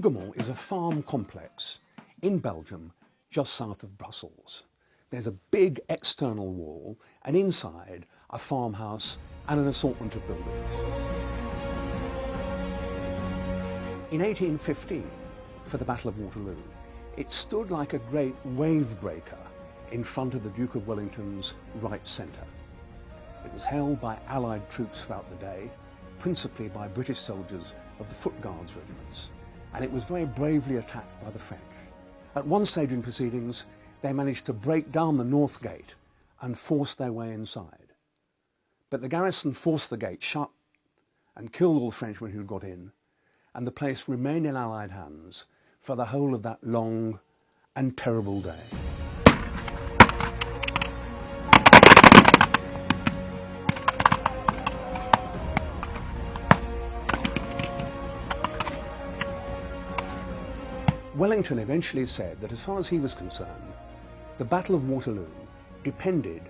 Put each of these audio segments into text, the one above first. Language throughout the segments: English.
Hougoumont is a farm complex in Belgium, just south of Brussels. There's a big external wall, and inside a farmhouse and an assortment of buildings. In 1815, for the Battle of Waterloo, it stood like a great wave breaker in front of the Duke of Wellington's right centre. It was held by Allied troops throughout the day, principally by British soldiers of the Foot Guards regiments, and it was very bravely attacked by the French. At one stage in proceedings, they managed to break down the north gate and force their way inside. But the garrison forced the gate shut and killed all the Frenchmen who got in, and the place remained in Allied hands for the whole of that long and terrible day. Wellington eventually said that as far as he was concerned, the Battle of Waterloo depended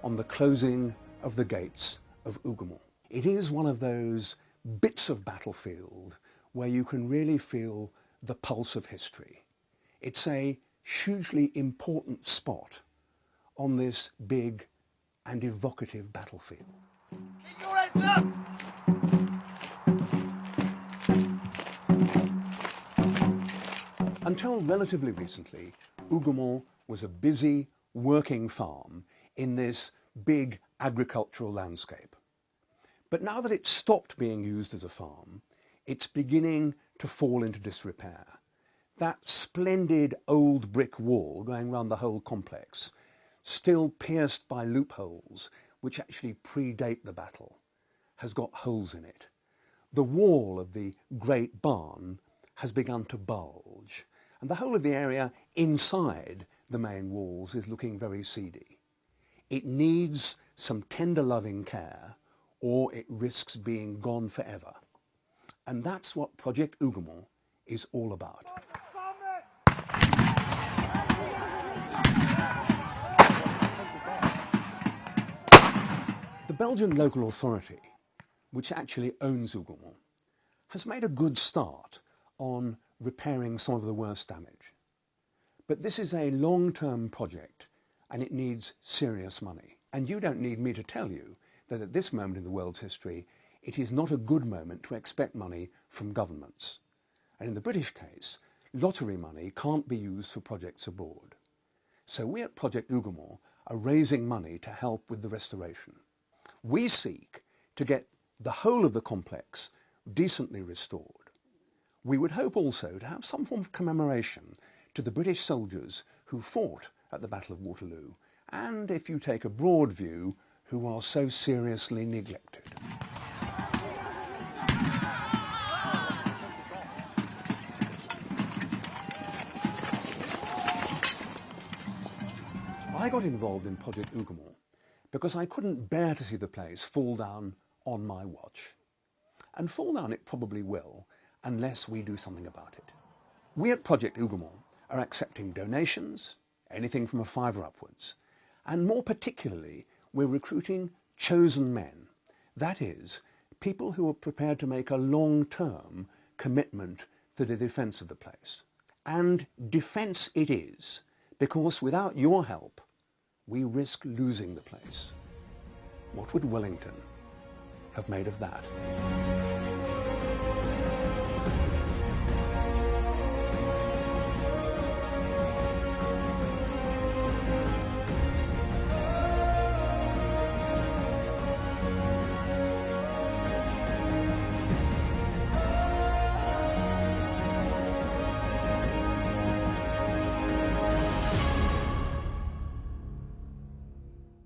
on the closing of the gates of Hougoumont. It is one of those bits of battlefield where you can really feel the pulse of history. It's a hugely important spot on this big and evocative battlefield. Keep your heads up! Until relatively recently, Hougoumont was a busy, working farm in this big agricultural landscape. But now that it's stopped being used as a farm, it's beginning to fall into disrepair. That splendid old brick wall going round the whole complex, still pierced by loopholes which actually predate the battle, has got holes in it. The wall of the great barn has begun to bulge, and the whole of the area inside the main walls is looking very seedy. It needs some tender loving care, or it risks being gone forever. And that's what Project Hougoumont is all about. The Belgian local authority, which actually owns Hougoumont, has made a good start on repairing some of the worst damage. But this is a long-term project and it needs serious money. And you don't need me to tell you that at this moment in the world's history, it is not a good moment to expect money from governments. And in the British case, lottery money can't be used for projects abroad. So we at Project Hougoumont are raising money to help with the restoration. We seek to get the whole of the complex decently restored. We would hope also to have some form of commemoration to the British soldiers who fought at the Battle of Waterloo, and, if you take a broad view, who are so seriously neglected. I got involved in Project Hougoumont because I couldn't bear to see the place fall down on my watch. And fall down it probably will, unless we do something about it. We at Project Hougoumont are accepting donations, anything from £5 upwards, and more particularly, we're recruiting chosen men. That is, people who are prepared to make a long-term commitment to the defence of the place. And defence it is, because without your help, we risk losing the place. What would Wellington have made of that?